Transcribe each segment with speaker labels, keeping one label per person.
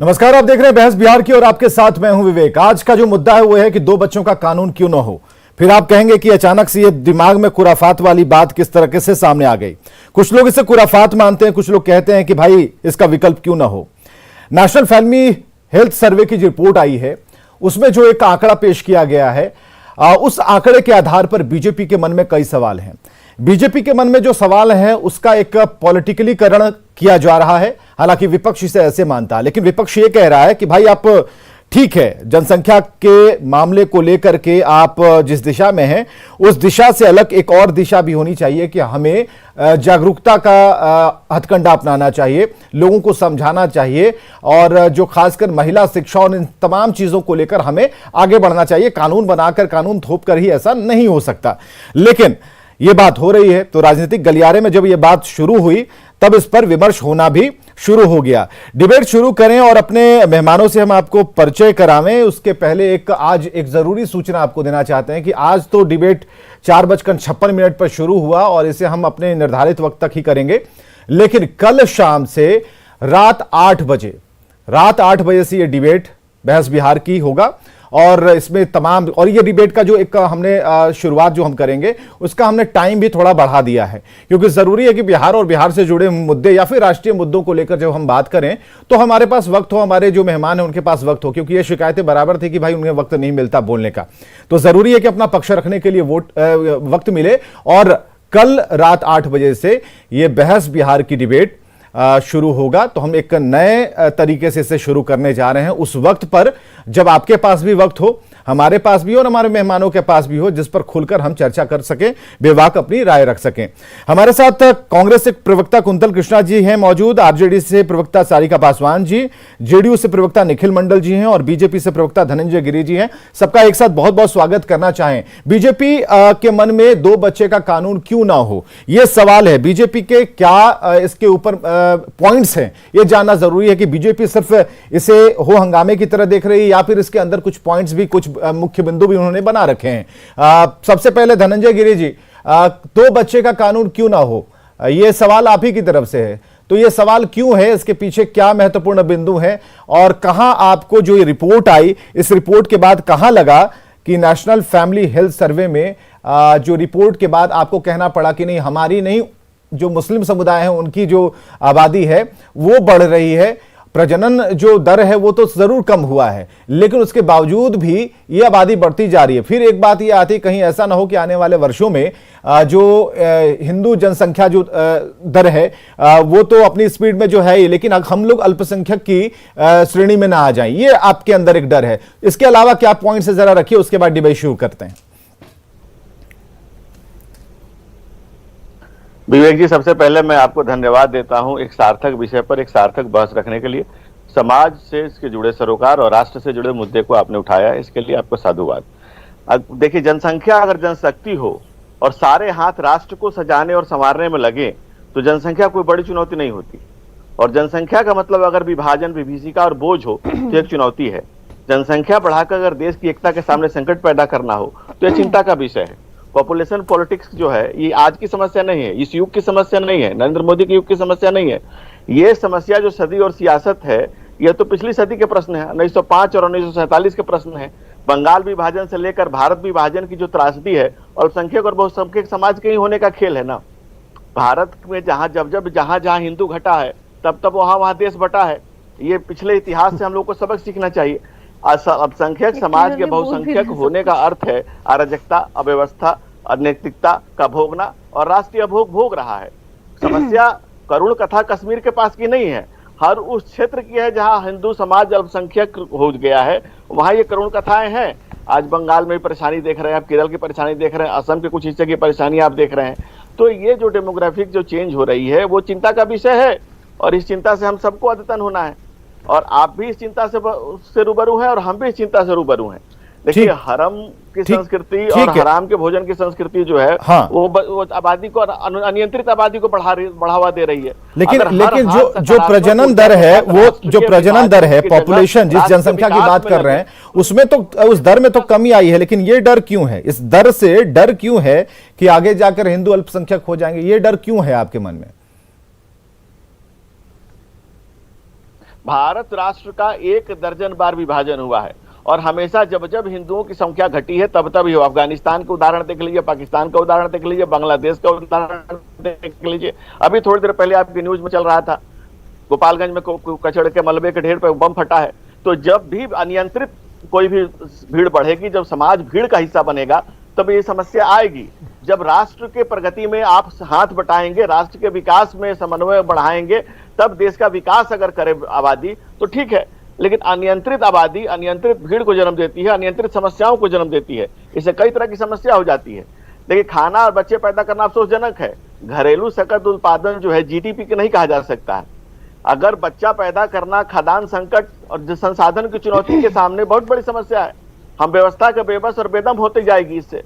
Speaker 1: नमस्कार, आप देख रहे हैं बहस बिहार की और आपके साथ मैं हूं विवेक। आज का जो मुद्दा है वो है कि 2 बच्चों का कानून क्यों ना हो। फिर आप कहेंगे कि अचानक से ये दिमाग में खुराफात वाली बात किस तरीके से सामने आ गई। कुछ लोग इसे खुराफात मानते हैं, कुछ लोग कहते हैं कि भाई इसका विकल्प क्यों ना हो। नेशनल फैमिली हेल्थ सर्वे की जो रिपोर्ट आई है उसमें जो एक आंकड़ा पेश किया गया है, उस आंकड़े के आधार पर बीजेपी के मन में कई सवाल हैं। बीजेपी के मन में जो सवाल है उसका एक पॉलिटिकलीकरण किया जा रहा है। हालांकि विपक्ष इसे ऐसे मानता है, लेकिन विपक्ष ये कह रहा है कि भाई आप ठीक है, जनसंख्या के मामले को लेकर के आप जिस दिशा में हैं उस दिशा से अलग एक और दिशा भी होनी चाहिए कि हमें जागरूकता का हथकंडा अपनाना चाहिए, लोगों को समझाना चाहिए और जो खासकर महिला शिक्षा और इन तमाम चीजों को लेकर हमें आगे बढ़ना चाहिए। कानून बनाकर, कानून थोप कर ही ऐसा नहीं हो सकता। लेकिन यह बात हो रही है तो राजनीतिक गलियारे में जब यह बात शुरू हुई तब इस पर विमर्श होना भी शुरू हो गया। डिबेट शुरू करें और अपने मेहमानों से हम आपको परिचय करावें उसके पहले आज एक जरूरी सूचना आपको देना चाहते हैं कि आज तो डिबेट 4:56 पर शुरू हुआ और इसे हम अपने निर्धारित वक्त तक ही करेंगे, लेकिन कल शाम से रात 8 बजे से यह डिबेट बहस बिहार की होगा और इसमें तमाम और ये डिबेट का जो एक हमने शुरुआत जो हम करेंगे उसका हमने टाइम भी थोड़ा बढ़ा दिया है, क्योंकि जरूरी है कि बिहार और बिहार से जुड़े मुद्दे या फिर राष्ट्रीय मुद्दों को लेकर जब हम बात करें तो हमारे पास वक्त हो, हमारे जो मेहमान हैं उनके पास वक्त हो, क्योंकि ये शिकायतें बराबर थी कि भाई उन्हें वक्त नहीं मिलता बोलने का। तो जरूरी है कि अपना पक्ष रखने के लिए वक्त मिले और कल रात 8 बजे से ये बहस बिहार की डिबेट शुरू होगा। तो हम एक नए तरीके से इसे शुरू करने जा रहे हैं उस वक्त पर जब आपके पास भी वक्त हो, हमारे पास भी हो और हमारे मेहमानों के पास भी हो, जिस पर खुलकर हम चर्चा कर सकें, बेबाक अपनी राय रख सकें। हमारे साथ कांग्रेस से प्रवक्ता कुंतल कृष्णा जी हैं मौजूद, आरजेडी से प्रवक्ता सारिका पासवान जी, जेडीयू से प्रवक्ता निखिल मंडल जी हैं और बीजेपी से प्रवक्ता धनंजय गिरी जी हैं। सबका एक साथ बहुत बहुत स्वागत करना चाहें। बीजेपी के मन में 2 बच्चे का कानून क्यों ना हो, यह सवाल है। बीजेपी के क्या इसके ऊपर पॉइंट्स हैं, यह जानना जरूरी है कि बीजेपी सिर्फ इसे हो हंगामे की तरह देख रही है या फिर इसके अंदर कुछ पॉइंट्स भी, कुछ मुख्य बिंदु भी उन्होंने बना रखे हैं। सबसे पहले धनंजय गिरी जी, 2 बच्चे का कानून क्यों ना हो, यह सवाल आप ही की तरफ से है। तो यह सवाल क्यों है, इसके पीछे क्या महत्वपूर्ण बिंदु है और कहां आपको जो ये रिपोर्ट आई, इस रिपोर्ट के बाद कहां लगा कि नेशनल फैमिली हेल्थ सर्वे में जो रिपोर्ट के बाद आपको कहना पड़ा कि नहीं, हमारी नहीं, जो मुस्लिम समुदाय है उनकी जो आबादी है वो बढ़ रही है, प्रजनन जो दर है वो तो जरूर कम हुआ है, लेकिन उसके बावजूद भी ये आबादी बढ़ती जा रही है। फिर एक बात ये आती है कहीं ऐसा ना हो कि आने वाले वर्षों में जो हिंदू जनसंख्या जो दर है वो तो अपनी स्पीड में जो है, लेकिन हम लोग अल्पसंख्यक की श्रेणी में ना आ जाएं, ये आपके अंदर एक डर है। इसके अलावा क्या पॉइंट से जरा रखिए, उसके बाद डिबेट शुरू करते हैं।
Speaker 2: विवेक जी, सबसे पहले मैं आपको धन्यवाद देता हूं एक सार्थक विषय पर एक सार्थक बहस रखने के लिए। समाज से इसके जुड़े सरोकार और राष्ट्र से जुड़े मुद्दे को आपने उठाया, इसके लिए आपको साधुवाद। देखिए, जनसंख्या अगर जनशक्ति हो और सारे हाथ राष्ट्र को सजाने और संवारने में लगे तो जनसंख्या कोई बड़ी चुनौती नहीं होती। और जनसंख्या का मतलब अगर विभाजन, विभीषिका और बोझ हो तो एक चुनौती है। जनसंख्या बढ़ाकर अगर देश की एकता के सामने संकट पैदा करना हो तो यह चिंता का विषय है। पॉपुलेशन पॉलिटिक्स जो है ये आज की समस्या नहीं है, इस युग की समस्या नहीं है, नरेंद्र मोदी के युग की समस्या नहीं है। ये समस्या जो सदी और सियासत है यह तो पिछली सदी के प्रश्न है, 1905 और 1947 के प्रश्न है। बंगाल विभाजन से लेकर भारत विभाजन की जो त्रासदी है, अल्पसंख्यक और बहुसंख्यक समाज के ही होने का खेल है ना। भारत में जहां हिंदू घटा है तब वहां देश बटा है। ये पिछले इतिहास से हम लोग को सबक सीखना चाहिए। अल्पसंख्यक समाज के बहुसंख्यक होने का अर्थ है अराजकता, अव्यवस्था, अनैतिकता का भोगना, और राष्ट्रीय अभोग भोग रहा है। समस्या करुण कथा कश्मीर के पास की नहीं है, हर उस क्षेत्र की है जहां हिंदू समाज अल्पसंख्यक हो गया है, वहां ये करुण कथाएं हैं। आज बंगाल में परेशानी देख रहे हैं आप, केरल की परेशानी देख रहे हैं, असम के कुछ हिस्से की परेशानी आप देख रहे हैं। तो ये जो डेमोग्राफिक जो चेंज हो रही है वो चिंता का विषय है और इस चिंता से हम सबको अद्यतन होना है। और आप भी इस चिंता से रूबरू हैं और हम भी इस चिंता से रूबरू हैं। देखिए, हरम की संस्कृति और हराम के भोजन की संस्कृति जो है वो आबादी को, अनियंत्रित आबादी को बढ़ावा दे रही है।
Speaker 1: लेकिन जो प्रजनन दर है, वो जो प्रजनन दर है, पॉपुलेशन जिस जनसंख्या की बात कर रहे हैं उसमें तो, उस दर में तो कमी आई है, लेकिन ये डर क्यों है, इस दर से डर क्यों है कि आगे जाकर हिंदू अल्पसंख्यक हो जाएंगे, ये डर क्यों है आपके मन में?
Speaker 2: भारत राष्ट्र का 1 दर्जन बार विभाजन हुआ है और हमेशा जब जब हिंदुओं की संख्या घटी है तब तब ही हो। अफगानिस्तान का उदाहरण देख लीजिए, पाकिस्तान का उदाहरण देख लीजिए, बांग्लादेश का उदाहरण देख लीजिए। अभी थोड़ी देर पहले आपकी न्यूज में चल रहा था गोपालगंज में कचड़े के मलबे के ढेर पर बम फटा है। तो जब भी अनियंत्रित कोई भी भीड़ बढ़ेगी, जब समाज भीड़ का हिस्सा बनेगा, तब ये समस्या आएगी। जब राष्ट्र के प्रगति में आप हाथ बटाएंगे, राष्ट्र के विकास में समन्वय बढ़ाएंगे, तब देश का विकास अगर करे आबादी तो ठीक है। लेकिन अनियंत्रित आबादी अनियंत्रित भीड़ को जन्म देती है, अनियंत्रित समस्याओं को जन्म देती है। इससे कई तरह की समस्या हो जाती है। देखिए, खाना और बच्चे पैदा करना अफसोसजनक है। घरेलू सकल उत्पादन जो है जीडीपी के नहीं कहा जा सकता है। अगर बच्चा पैदा करना खाद्यान्न संकट और संसाधन की चुनौती के सामने बहुत बड़ी समस्या है। हम व्यवस्था के बेबस और बेदम होते जाएगी इससे।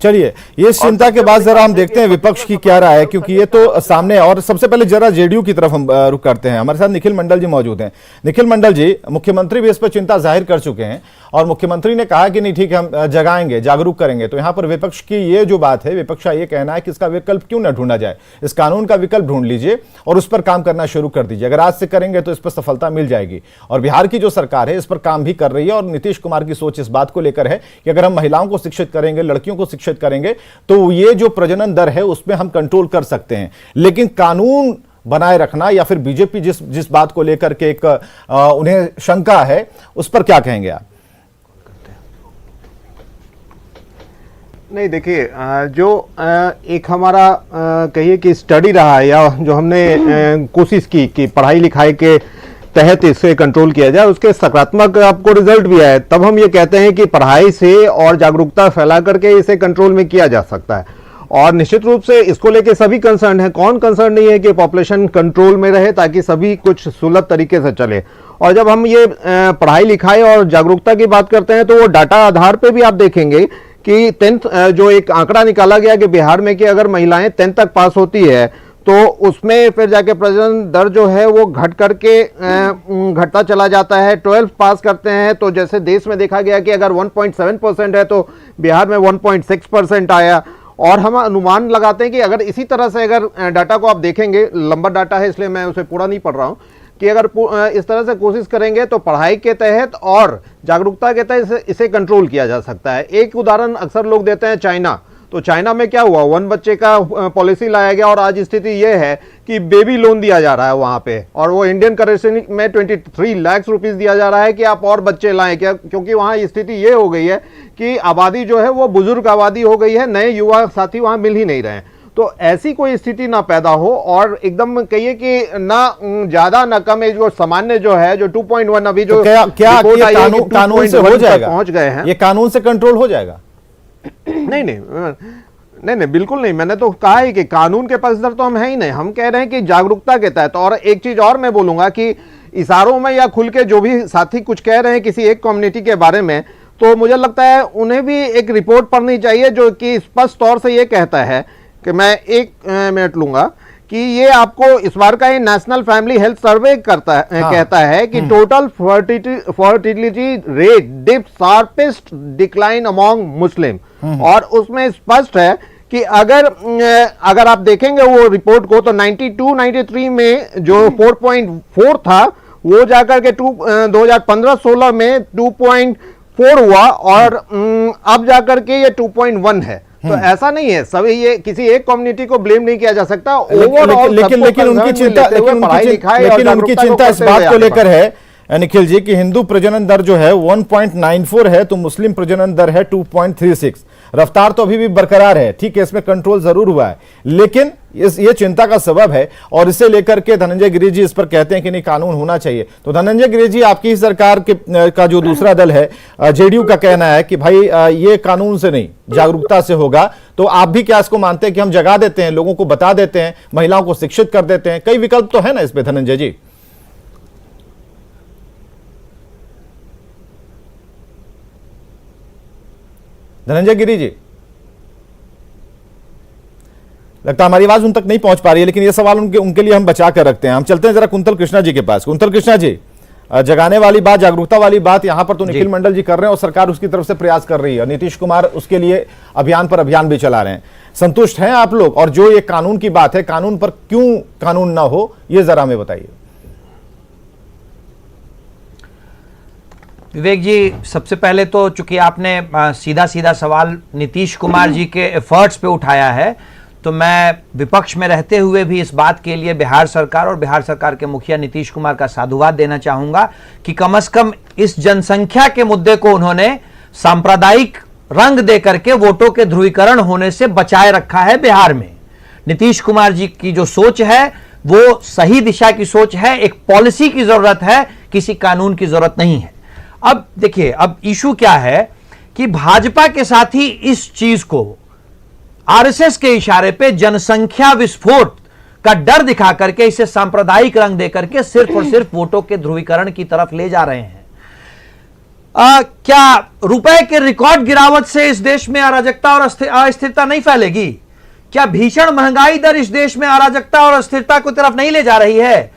Speaker 1: चलिए, ये चिंता के बाद जरा हम देखते हैं विपक्ष की क्या राय है, क्योंकि ये तो सामने। और सबसे पहले जरा जेडीयू की तरफ हम रुख करते हैं। हमारे साथ निखिल मंडल जी मौजूद हैं। निखिल मंडल जी, मुख्यमंत्री भी इस पर चिंता जाहिर कर चुके हैं और मुख्यमंत्री ने कहा कि नहीं ठीक है, हम जगाएंगे, जागरूक करेंगे। तो यहां पर विपक्ष की ये जो बात है, विपक्ष का ये कहना है कि इसका विकल्प क्यों न ढूंढा जाए, इस कानून का विकल्प ढूंढ लीजिए और उस पर काम करना शुरू कर दीजिए। अगर आज से करेंगे तो इस पर सफलता मिल जाएगी। और बिहार की जो सरकार है इस पर काम भी कर रही है और नीतीश कुमार की सोच इस बात को लेकर है कि अगर हम महिलाओं को शिक्षित करेंगे, लड़कियों को शिक्षित करेंगे, तो ये जो प्रजनन दर है उसमें हम कंट्रोल कर सकते हैं। लेकिन कानून बनाए रखना, या फिर बीजेपी जिस बात को लेकर के एक उन्हें शंका है, उस पर क्या कहेंगे आप?
Speaker 3: नहीं, देखिए, जो एक हमारा कहिए कि स्टडी रहा है, या जो हमने कोशिश की कि पढ़ाई लिखाई के तहत इसे कंट्रोल किया जाए, उसके सकारात्मक आपको रिजल्ट भी आए। तब हम ये कहते हैं कि पढ़ाई से और जागरूकता फैला करके इसे कंट्रोल में किया जा सकता है। और निश्चित रूप से इसको लेके सभी कंसर्न है। कौन कंसर्न नहीं है कि पॉपुलेशन कंट्रोल में रहे, ताकि सभी कुछ सुलभ तरीके से चले। और जब हम ये पढ़ाई लिखाई और जागरूकता की बात करते हैं, तो वो डाटा आधार पे भी आप देखेंगे कि 10th जो एक आंकड़ा निकाला गया कि बिहार में कि अगर महिलाएं 10th तक पास होती है तो उसमें फिर जाके प्रजनन दर जो है वो घट करके घटता चला जाता है। 12 पास करते हैं तो जैसे देश में देखा गया कि अगर 1.7% है तो बिहार में 1.6% आया। और हम अनुमान लगाते हैं कि अगर इसी तरह से अगर डाटा को आप देखेंगे, लंबा डाटा है इसलिए मैं उसे पूरा नहीं पढ़ रहा हूं, कि अगर इस तरह से कोशिश करेंगे तो पढ़ाई के तहत और जागरूकता के तहत इसे कंट्रोल किया जा सकता है। एक उदाहरण अक्सर लोग देते हैं चाइना। तो चाइना में क्या हुआ, 1 बच्चे का पॉलिसी लाया गया और आज स्थिति यह है कि बेबी लोन दिया जा रहा है वहां पे, और वो इंडियन करेंसी में 23 लाख रुपीस दिया जा रहा है कि आप और बच्चे लाएं। क्या, क्योंकि वहां स्थिति ये हो गई है कि आबादी जो है वो बुजुर्ग आबादी हो गई है, नए युवा साथी वहां मिल ही नहीं रहे हैं। तो ऐसी कोई स्थिति ना पैदा हो और एकदम कहिए कि ना ज्यादा ना कम, जो सामान्य जो है जो 2.1 अभी जो
Speaker 1: तो क्या कानून से हो जाएगा,
Speaker 3: पहुंच गए हैं,
Speaker 1: ये कानून से कंट्रोल हो जाएगा?
Speaker 3: नहीं, बिल्कुल नहीं। मैंने तो कहा है कि कानून के पक्षधर तो हम है ही नहीं। हम कह रहे हैं कि जागरूकता के तहत। और एक चीज और मैं बोलूंगा कि इशारों में या खुल के जो भी साथी कुछ कह रहे हैं किसी एक कम्युनिटी के बारे में, तो मुझे लगता है उन्हें भी एक रिपोर्ट पढ़नी चाहिए जो कि स्पष्ट तौर से ये कहता है कि, मैं 1 मिनट लूंगा, कि ये आपको इस बार का ये नेशनल फैमिली हेल्थ सर्वे करता है, कहता है कि total fertility rate dip sharpest decline among Muslim. और उसमें स्पष्ट है कि अगर आप देखेंगे वो रिपोर्ट को, तो 92-93 में जो 4.4 था वो जाकर के 2015-16 में 2.4 हुआ और अब जाकर के ये 2.1 है। तो ऐसा नहीं है, सभी ये किसी एक कम्युनिटी को ब्लेम नहीं किया जा सकता। ओवरऑल
Speaker 1: लेकिन उनकी चिंता इस बात को लेकर है निखिल जी कि हिंदू प्रजनन दर जो है 1.94 है, तो मुस्लिम प्रजनन दर है 2.36। रफ्तार तो अभी भी बरकरार है, ठीक है, इसमें कंट्रोल जरूर हुआ है, लेकिन ये चिंता का सबब है। और इसे लेकर के धनंजय गिरि जी इस पर कहते हैं कि नहीं, कानून होना चाहिए। तो धनंजय गिरि जी, आपकी ही सरकार का जो दूसरा दल है जेडीयू का कहना है कि भाई ये कानून से नहीं, जागरूकता से होगा। तो आप भी क्या इसको मानते हैं कि हम जगा देते हैं, लोगों को बता देते हैं, महिलाओं को शिक्षित कर देते हैं? कई विकल्प तो है ना इसमें धनंजय जी। धनंजय गिरि जी, लगता हमारी आवाज उन तक नहीं पहुंच पा रही है, लेकिन ये सवाल उनके लिए हम बचा कर रखते हैं। हम चलते हैं जरा कुंतल कृष्णा जी के पास। कुंतल कृष्णा जी, जगाने वाली बात, जागरूकता वाली बात यहां पर तो निखिल मंडल जी कर रहे हैं और सरकार उसकी तरफ से प्रयास कर रही है। नीतीश कुमार उसके लिए अभियान पर अभियान भी चला रहे हैं। संतुष्ट हैं आप लोग? और जो ये कानून की बात है, कानून पर क्यों कानून ना हो, ये जरा हमें बताइए।
Speaker 4: विवेक जी, सबसे पहले तो चूंकि आपने सीधा सीधा सवाल नीतीश कुमार जी के एफर्ट्स पे उठाया है, तो मैं विपक्ष में रहते हुए भी इस बात के लिए बिहार सरकार और बिहार सरकार के मुखिया नीतीश कुमार का साधुवाद देना चाहूंगा कि कम से कम इस जनसंख्या के मुद्दे को उन्होंने सांप्रदायिक रंग दे करके वोटों के ध्रुवीकरण होने से बचाए रखा है बिहार में। नीतीश कुमार जी की जो सोच है वो सही दिशा की सोच है, एक पॉलिसी की जरूरत है, किसी कानून की जरूरत नहीं है। अब देखिए, अब इशू क्या है कि भाजपा के साथ ही इस चीज को आरएसएस के इशारे पे जनसंख्या विस्फोट का डर दिखा करके इसे सांप्रदायिक रंग दे करके सिर्फ और सिर्फ वोटों के ध्रुवीकरण की तरफ ले जा रहे हैं। क्या रुपए के रिकॉर्ड गिरावट से इस देश में अराजकता और अस्थिरता नहीं फैलेगी? क्या भीषण महंगाई दर इस देश में अराजकता और अस्थिरता की तरफ नहीं ले जा रही है?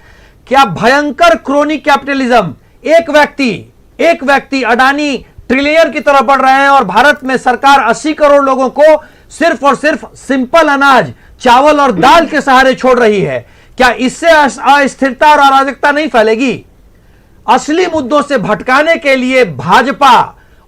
Speaker 4: क्या भयंकर क्रोनी कैपिटलिज्म, एक व्यक्ति अडानी ट्रिलियन की तरफ बढ़ रहे हैं और भारत में सरकार 80 करोड़ लोगों को सिर्फ और सिर्फ सिंपल अनाज, चावल और दाल के सहारे छोड़ रही है? क्या इससे अस्थिरता और अराजकता नहीं फैलेगी? असली मुद्दों से भटकाने के लिए भाजपा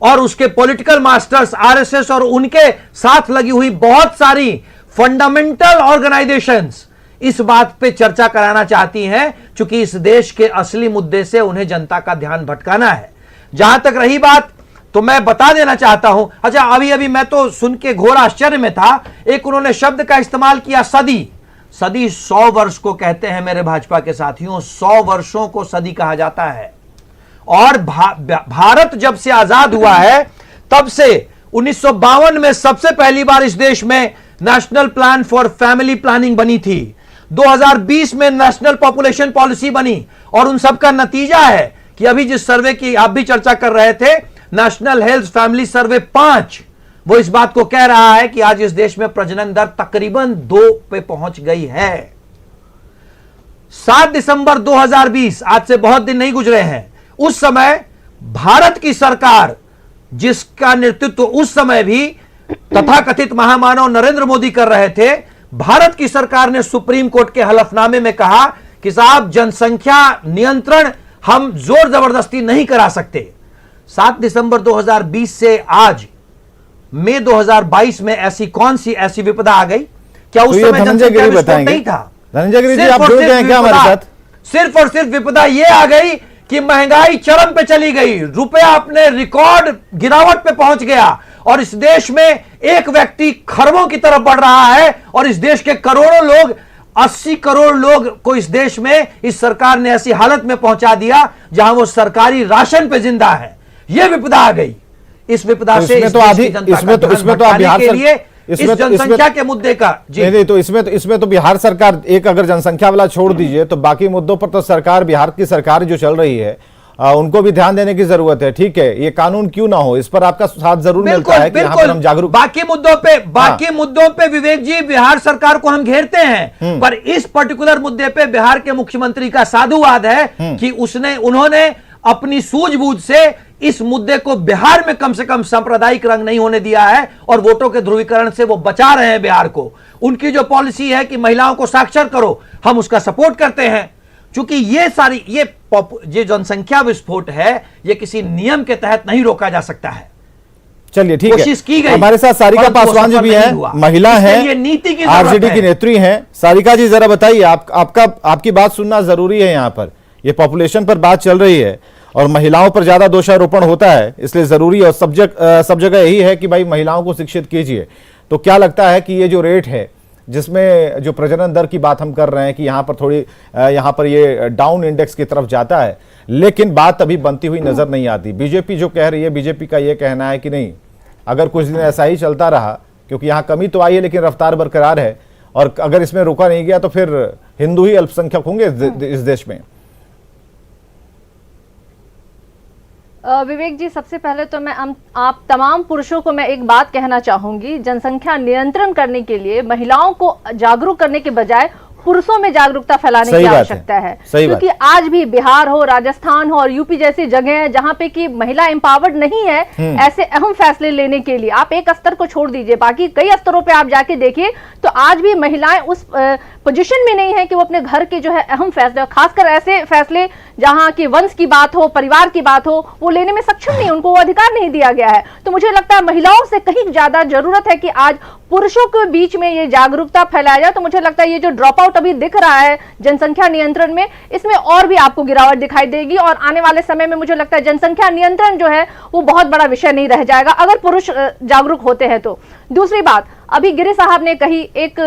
Speaker 4: और उसके पॉलिटिकल मास्टर्स आरएसएस और उनके साथ लगी हुई बहुत सारी फंडामेंटल ऑर्गेनाइजेशंस इस बात पे चर्चा कराना चाहती हैं, क्योंकि इस देश के असली मुद्दे से उन्हें जनता का ध्यान भटकाना है। जहां तक रही बात, तो मैं बता देना चाहता हूं, अच्छा अभी मैं तो सुन के घोर आश्चर्य में था, एक उन्होंने शब्द का इस्तेमाल किया, सदी 100 वर्ष को कहते हैं मेरे भाजपा के साथियों, 100 वर्षों को सदी कहा जाता है। और भारत जब से आजाद हुआ है तब से 1952 में सबसे पहली बार इस देश में national plan for family planning बनी थी, 2020 में नेशनल पॉपुलेशन पॉलिसी बनी, और उन सब का नतीजा है कि अभी जिस सर्वे की आप भी चर्चा कर रहे थे, नेशनल हेल्थ फैमिली सर्वे 5, वो इस बात को कह रहा है कि आज इस देश में प्रजनन दर तकरीबन 2 पे पहुंच गई है। 7 दिसंबर 2020, आज से बहुत दिन नहीं गुजरे हैं, उस समय भारत की सरकार जिसका नेतृत्व उस समय भी तथाकथित महामानव नरेंद्र मोदी कर रहे थे, भारत की सरकार ने सुप्रीम कोर्ट के हलफनामे में कहा कि साहब जनसंख्या नियंत्रण हम जोर जबरदस्ती नहीं करा सकते। 7 दिसंबर 2020 से आज मई 2022 में ऐसी कौन सी ऐसी विपदा आ गई? क्या उस समय जनसंख्या विस्फोट नहीं था?
Speaker 1: धनंजय गिरी जी, आप जुड़ गए हैं क्या हमारे साथ?
Speaker 4: सिर्फ और सिर्फ विपदा यह आ गई कि महंगाई चरम पे चली गई, रुपया अपने रिकॉर्ड गिरावट पे पहुंच गया, और इस देश में एक व्यक्ति खरबों की तरफ बढ़ रहा है, और इस देश के करोड़ों लोग, 80 करोड़ लोग को इस देश में इस सरकार ने ऐसी हालत में पहुंचा दिया जहां वो सरकारी राशन पे जिंदा है। यह विपदा आ गई। इस विपदा से
Speaker 1: इसमें तो आप बिहार
Speaker 4: के लिए इस जनसंख्या के मुद्दे का जी
Speaker 1: नहीं, तो इसमें तो बिहार सरकार, एक अगर जनसंख्या वाला छोड़ दीजिए तो बाकी मुद्दों पर तो सरकार, बिहार की सरकार जो चल रही है उनको भी ध्यान देने की जरूरत है। ठीक है, ये कानून क्यों ना हो, इस पर आपका साथ जरूर मिलता है कि यहाँ पर हम जागरूक।
Speaker 4: बाकी मुद्दों पे विवेक जी बिहार सरकार को हम घेरते हैं, पर इस पर्टिकुलर मुद्दे पे बिहार के मुख्यमंत्री का साधुवाद है कि उन्होंने अपनी सूझबूझ से इस मुद्दे को बिहार में कम से कम सांप्रदायिक रंग नहीं होने दिया है, और वोटों के ध्रुवीकरण से वो बचा रहे हैं बिहार को। उनकी जो पॉलिसी है कि महिलाओं को साक्षर करो, हम उसका सपोर्ट करते हैं, क्योंकि ये जनसंख्या विस्फोट है, ये किसी नियम के तहत नहीं रोका जा सकता है।
Speaker 1: चलिए ठीक है,
Speaker 4: कोशिश की गई,
Speaker 1: हमारे साथ सारिका पासवान जी भी हैं, महिला हैं,
Speaker 4: नीति की
Speaker 1: आरजेडी की नेत्री हैं। सारिका जी जरा बताइए, आपकी बात सुनना जरूरी है। यहाँ पर ये पॉपुलेशन पर बात चल रही है और महिलाओं पर ज्यादा दोषारोपण होता है, इसलिए जरूरी और सब जगह यही है कि भाई महिलाओं को शिक्षित कीजिए। तो क्या लगता है कि ये जो रेट है, जिसमें जो प्रजनन दर की बात हम कर रहे हैं कि यहाँ पर ये डाउन इंडेक्स की तरफ जाता है, लेकिन बात अभी बनती हुई नजर नहीं आती। बीजेपी जो कह रही है, बीजेपी का ये कहना है कि नहीं, अगर कुछ दिन ऐसा ही चलता रहा, क्योंकि यहाँ कमी तो आई है लेकिन रफ्तार बरकरार है, और अगर इसमें रोका नहीं गया तो फिर हिंदू ही अल्पसंख्यक होंगे इस देश में।
Speaker 5: विवेक जी, सबसे पहले तो मैं आप तमाम पुरुषों को मैं एक बात कहना चाहूंगी, जनसंख्या नियंत्रण करने के लिए महिलाओं को जागरूक करने के बजाय पुरुषों में जागरूकता फैलाने की आवश्यकता है, क्योंकि आज भी बिहार हो, राजस्थान हो और यूपी जैसी जगह है जहां पे कि महिला एम्पावर्ड नहीं है ऐसे अहम फैसले लेने के लिए। आप एक स्तर को छोड़ दीजिए, बाकी कई स्तरों पे आप जाके देखिए तो आज भी महिलाएं उस पोजीशन में नहीं है कि वो अपने घर के जो है अहम फैसले, खासकर ऐसे फैसले जहां की वंश की बात हो, परिवार की बात हो, वो लेने में सक्षम नहीं, उनको वो अधिकार नहीं दिया गया है। तो मुझे लगता है महिलाओं से कहीं ज्यादा जरूरत है कि आज पुरुषों के बीच में ये जागरूकता फैलाया जाए। तो मुझे लगता है ये जो ड्रॉप आउट अभी दिख रहा है जनसंख्या नियंत्रण में, इसमें और भी आपको गिरावट दिखाई देगी और आने वाले समय में मुझे लगता है जनसंख्या नियंत्रण जो है वो बहुत बड़ा विषय नहीं रह जाएगा अगर पुरुष जागरूक होते हैं तो। दूसरी बात, अभी गिरी साहब ने कही, एक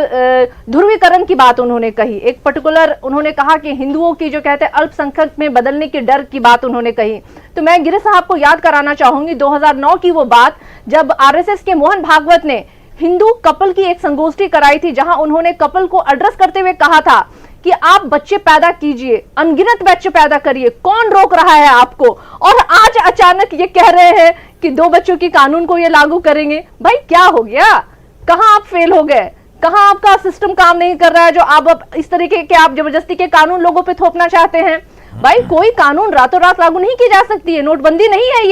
Speaker 5: ध्रुवीकरण की बात उन्होंने कही, एक पर्टिकुलर उन्होंने कहा कि हिंदुओं की जो कहते हैं अल्पसंख्यक में बदलने की डर की बात उन्होंने कही। तो मैं गिरी साहब को याद कराना चाहूंगी 2009 की वो बात, जब आरएसएस के मोहन भागवत ने हिंदू कपल की एक संगोष्ठी कराई थी, जहां उन्होंने कपल को एड्रेस करते हुए कहा था कि आप बच्चे पैदा कीजिए, अनगिनत बच्चे पैदा करिए, कौन रोक रहा है आपको। और आज अचानक ये कह रहे हैं कि 2 बच्चों की कानून को ये लागू करेंगे। भाई क्या हो गया, कहां आप फेल हो गए, कहां आपका सिस्टम काम नहीं कर रहा है जो आप इस तरीके के आप जबरदस्ती के कानून लोगों पे थोपना चाहते हैं। भाई कोई कानून रातों रात लागू नहीं की जा सकती है, नोटबंदी नहीं है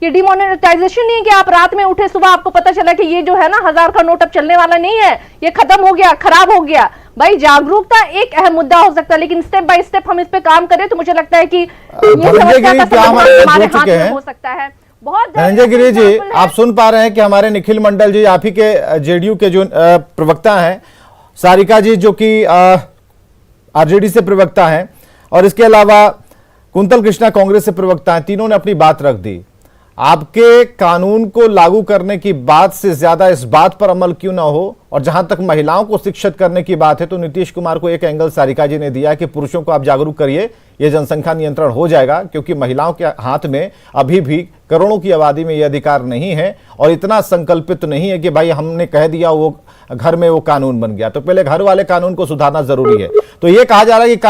Speaker 5: ये डिमोनेटाइजेशन नहीं है कि आप रात में उठे सुबह आपको पता चला कि ये जो है ना 1000 का नोट अब चलने वाला नहीं है, ये खत्म हो गया, खराब हो गया। भाई जागरूकता एक अहम मुद्दा हो सकता है, लेकिन स्टेप बाय स्टेप हम इस पे काम करें तो मुझे लगता है कि ये समस्या का समाधान हमारे हाथ में हो सकता है। बहुत
Speaker 1: धनंजय गिरी जी, आप सुन पा रहे हैं कि हमारे निखिल मंडल जी, आप ही के जेडीयू के जो प्रवक्ता हैं, सारिका जी जो कि आरजेडी से प्रवक्ता हैं, और इसके अलावा कुंतल कृष्णा कांग्रेस से प्रवक्ता हैं, तीनों ने अपनी बात रख दी। आपके कानून को लागू करने की बात से ज्यादा इस बात पर अमल क्यों ना हो, और जहां तक महिलाओं को शिक्षित करने की बात है तो नीतीश कुमार को एक एंगल सारिका जी ने दिया कि पुरुषों को आप जागरूक करिए, ये जनसंख्या नियंत्रण हो जाएगा, क्योंकि महिलाओं के हाथ में अभी भी करोड़ों की आबादी में ये अधिकार नहीं है और इतना संकल्पित नहीं है कि भाई हमने कह दिया वो घर में वो कानून बन गया। तो पहले घर वाले कानून को सुधारना जरूरी है। तो ये कहा जा रहा है कि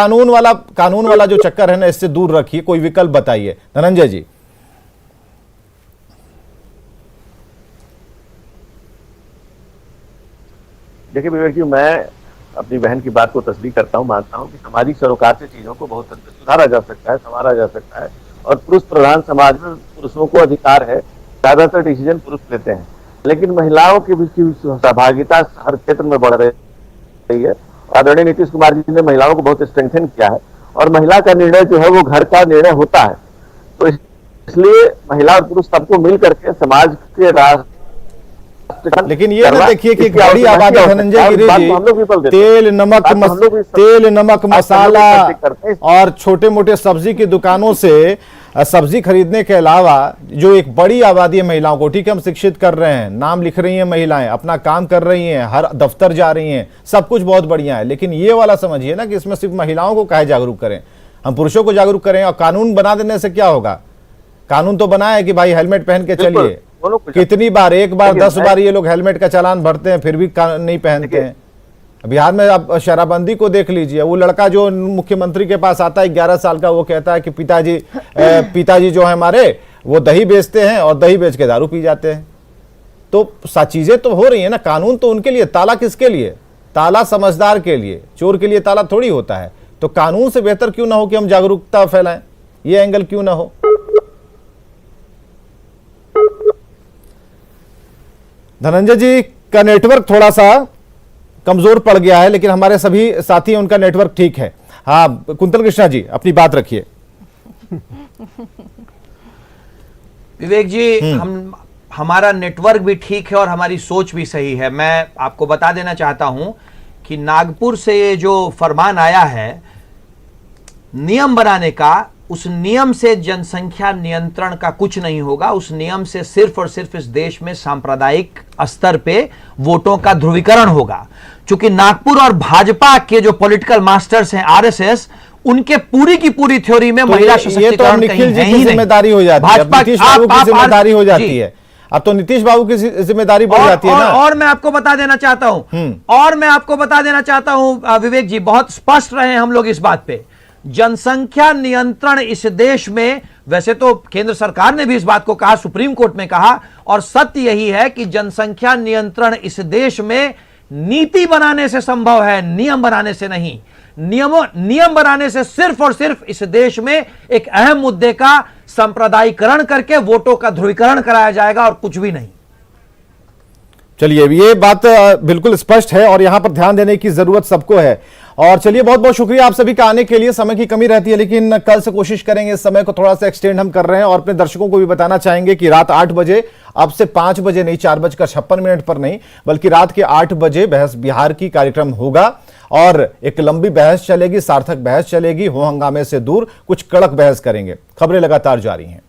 Speaker 1: कानून वाला जो चक्कर है ना, इससे दूर रखिए, कोई विकल्प बताइए। धनंजय जी।
Speaker 2: देखिए विवेक जी, मैं अपनी बहन की बात को तस्दीक करता हूँ, मानता हूँ कि सामाजिक सरोकार से चीजों को बहुत हद तक सुधारा जा सकता है, संवारा जा सकता है, और पुरुष प्रधान समाज में पुरुषों को अधिकार है, ज्यादातर डिसीजन पुरुष लेते हैं, लेकिन महिलाओं की भी सहभागिता हर क्षेत्र में बढ़ रही है। आदरणीय नीतीश कुमार जी ने महिलाओं को बहुत स्ट्रेंथन किया है और महिला का निर्णय जो है वो घर का निर्णय होता है। तो इसलिए महिला और पुरुष सबको मिल करके समाज के राष्ट्र,
Speaker 1: लेकिन ये ना देखिए कि बड़ी आबादी, धनंजय गिरी जी, तेल नमक मसाला और छोटे मोटे सब्जी की दुकानों से सब्जी खरीदने के अलावा जो एक बड़ी आबादी है महिलाओं को, ठीक है, हम शिक्षित कर रहे हैं, नाम लिख रही हैं महिलाएं, अपना काम कर रही हैं, हर दफ्तर जा रही हैं, सब कुछ बहुत बढ़िया है, लेकिन ये वाला समझिए ना कि इसमें सिर्फ महिलाओं को काहे जागरूक करें, हम पुरुषों को जागरूक करें। और कानून बना देने से क्या होगा? कानून तो बना है कि भाई हेलमेट पहन के चलिए, कितनी बार, 1 बार 10 बार ये लोग हेलमेट का चालान भरते हैं फिर भी नहीं पहनते हैं। बिहार में आप शराबबंदी को देख लीजिए, वो लड़का जो मुख्यमंत्री के पास आता है 11 साल का, वो कहता है कि पिताजी जो है हमारे वो दही बेचते हैं और दही बेच के दारू पी जाते हैं। तो चीजें तो हो रही है ना, कानून तो उनके लिए, ताला किसके लिए? ताला समझदार के लिए, चोर के लिए ताला थोड़ी होता है। तो कानून से बेहतर क्यों ना हो कि हम जागरूकता फैलाएं, ये एंगल क्यों ना हो? धनंजय जी का नेटवर्क थोड़ा सा कमजोर पड़ गया है, लेकिन हमारे सभी साथी उनका नेटवर्क ठीक है। हाँ कुंतल कृष्णा जी, अपनी बात रखिए।
Speaker 4: विवेक जी, हमारा नेटवर्क भी ठीक है और हमारी सोच भी सही है। मैं आपको बता देना चाहता हूं कि नागपुर से ये जो फरमान आया है नियम बनाने का, उस नियम से जनसंख्या नियंत्रण का कुछ नहीं होगा। उस नियम से सिर्फ और सिर्फ इस देश में सांप्रदायिक स्तर पे वोटों का ध्रुवीकरण होगा। क्योंकि नागपुर और भाजपा के जो पॉलिटिकल मास्टर्स हैं, आरएसएस, उनके पूरी की पूरी थ्योरी में महिला सशक्तिकरण कहीं है ही नहीं।
Speaker 1: जिम्मेदारी हो जाती है, नीतीश बाबू की जिम्मेदारी हो जाती है। अब तो नीतीश बाबू की जिम्मेदारी बढ़ जाती है ना।
Speaker 4: और मैं आपको बता देना चाहता हूं विवेक जी, बहुत स्पष्ट रहे हम लोग इस बात पे। जनसंख्या नियंत्रण इस देश में, वैसे तो केंद्र सरकार ने भी इस बात को कहा, सुप्रीम कोर्ट में कहा, और सत्य यही है कि जनसंख्या नियंत्रण इस देश में नीति बनाने से संभव है, नियम बनाने से नहीं। नियम बनाने से सिर्फ और सिर्फ इस देश में एक अहम मुद्दे का सांप्रदायिकरण करके वोटों का ध्रुवीकरण कराया जाएगा और कुछ भी नहीं।
Speaker 1: चलिए, ये बात बिल्कुल स्पष्ट है और यहां पर ध्यान देने की जरूरत सबको है। और चलिए, बहुत बहुत शुक्रिया आप सभी का आने के लिए। समय की कमी रहती है, लेकिन कल से कोशिश करेंगे इस समय को थोड़ा सा एक्सटेंड हम कर रहे हैं। और अपने दर्शकों को भी बताना चाहेंगे कि रात 8 बजे, अब से 5 बजे नहीं, 4:56 पर नहीं, बल्कि रात के 8 बजे बहस बिहार की कार्यक्रम होगा और एक लंबी बहस चलेगी, सार्थक बहस चलेगी। हो हंगामे से दूर कुछ कड़क बहस करेंगे। खबरें लगातार जारी हैं।